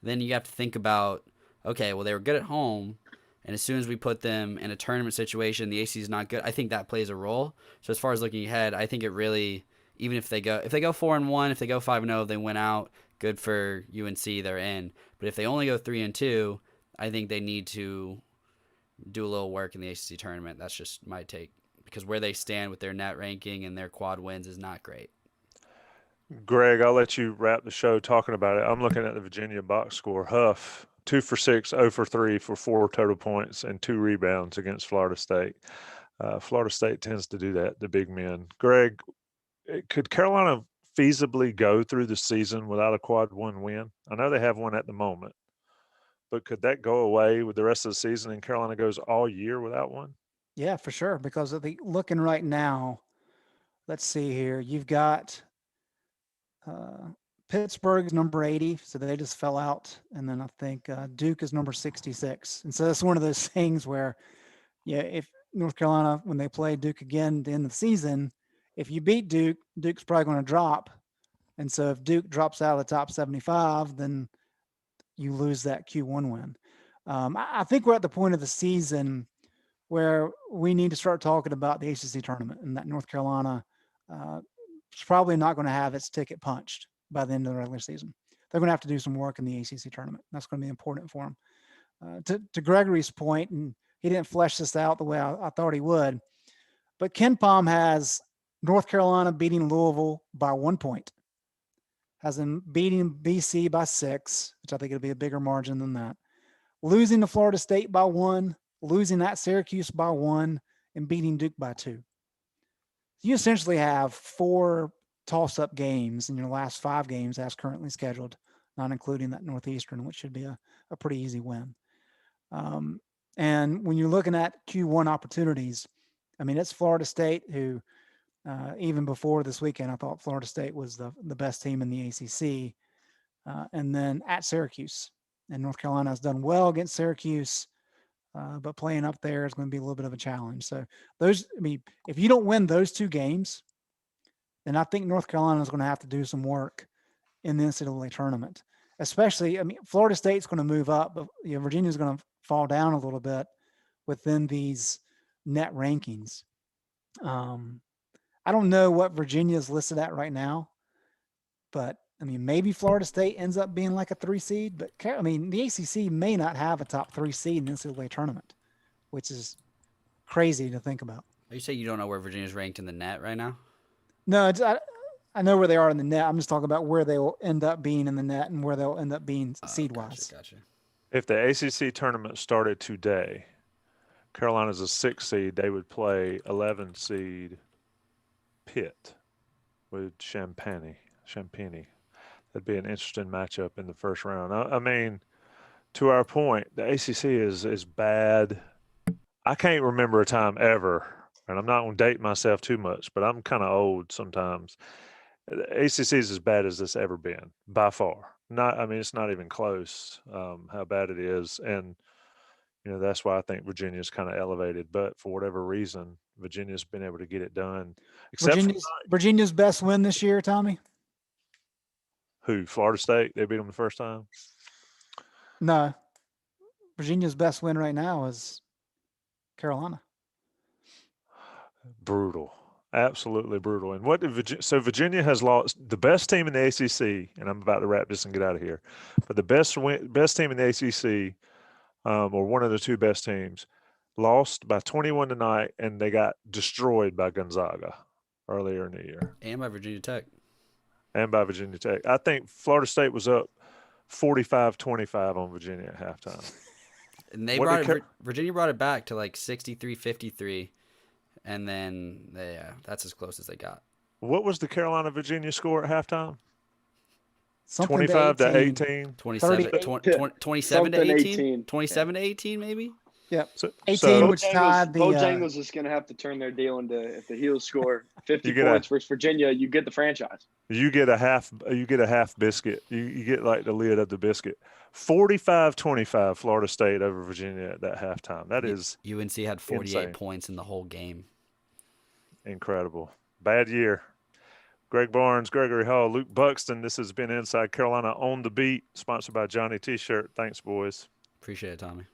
then you have to think about, okay, well, they were good at home, and as soon as we put them in a tournament situation, the ACC is not good. I think that plays a role. So as far as looking ahead, I think it really, even if they go 4-1, if they go 5-0, they win out. Good for UNC, they're in. But if they only go 3-2, I think they need to do a little work in the ACC tournament. That's just my take, because where they stand with their net ranking and their quad wins is not great. Greg, I'll let you wrap the show talking about it. I'm looking at the Virginia box score. Huff, 2 for 6, 0 for 3 for 4 total points and 2 rebounds against Florida State. Florida State tends to do that, the big men. Greg, could Carolina feasibly go through the season without a quad 1 win? I know they have one at the moment, but could that go away with the rest of the season and Carolina goes all year without one? Yeah, for sure. Because looking right now, let's see here. You've got Pittsburgh's number 80, so they just fell out. And then I think Duke is number 66. And so that's one of those things where, yeah, if North Carolina, when they play Duke again at the end of the season, if you beat Duke, Duke's probably going to drop. And so if Duke drops out of the top 75, then you lose that Q1 win. I think we're at the point of the season where we need to start talking about the ACC tournament, and that North Carolina is probably not going to have its ticket punched by the end of the regular season. They're going to have to do some work in the ACC tournament. That's going to be important for them. To Gregory's point, and he didn't flesh this out the way I thought he would, but Ken Pom has North Carolina beating Louisville by 1 point, has them beating BC by 6, which I think it'll be a bigger margin than that, losing to Florida State by 1, losing at Syracuse by 1, and beating Duke by 2. You essentially have 4 toss-up games in your last 5 games as currently scheduled, not including that Northeastern, which should be a pretty easy win. And when you're looking at Q1 opportunities, I mean, it's Florida State who, even before this weekend, I thought Florida State was the best team in the ACC. And then at Syracuse. And North Carolina has done well against Syracuse, but playing up there is going to be a little bit of a challenge. So if you don't win those 2 games, then I think North Carolina is going to have to do some work in the NCAA tournament. Especially, Florida State's going to move up, but Virginia's going to fall down a little bit within these net rankings. I don't know what Virginia's listed at right now, but maybe Florida State ends up being like a 3 seed, but the ACC may not have a top 3 seed in the NCAA tournament, which is crazy to think about. You say you don't know where Virginia's ranked in the net right now? No, I know where they are in the net. I'm just talking about where they will end up being in the net and where they'll end up being seed-wise. Gotcha. If the ACC tournament started today, Carolina's a 6 seed. They would play 11 seed Pitt with Champaign. That'd be an interesting matchup in the first round. I mean, to our point, the ACC is bad. I can't remember a time ever, and I'm not going to date myself too much, but I'm kind of old sometimes. The ACC is as bad as it's ever been, by far. It's not even close how bad it is, and that's why I think Virginia's kind of elevated. But for whatever reason, Virginia's been able to get it done. Virginia's best win this year, Tommy? Who? Florida State? They beat them the first time? No. Virginia's best win right now is Carolina. Brutal. Absolutely brutal. And what did Virginia has lost the best team in the ACC, and I'm about to wrap this and get out of here. But the best team in the ACC, or one of the 2 best teams, lost by 21 tonight, and they got destroyed by Gonzaga earlier in the year. And by Virginia Tech. I think Florida State was up 45-25 on Virginia at halftime. And Virginia brought it back to like 63-53, and then that's as close as they got. What was the Carolina-Virginia score at halftime? something 25 to to 18. 18. 27, 38. 27 to Something 18? 18. 27 to 18, maybe? Yep. So, 18, so which tied the Bojangles is going to have to turn their deal into if the Heels score 50 You get points versus Virginia, you get the franchise. you get a half biscuit. You get like the lid of the biscuit. 45-25 Florida State over Virginia at that halftime. That is UNC had 48 insane. points in the whole game. Incredible. Bad year. Greg Barnes, Gregory Hall, Luke Buxton. This has been Inside Carolina on the Beat, sponsored by Johnny T-Shirt. Thanks, boys. Appreciate it, Tommy.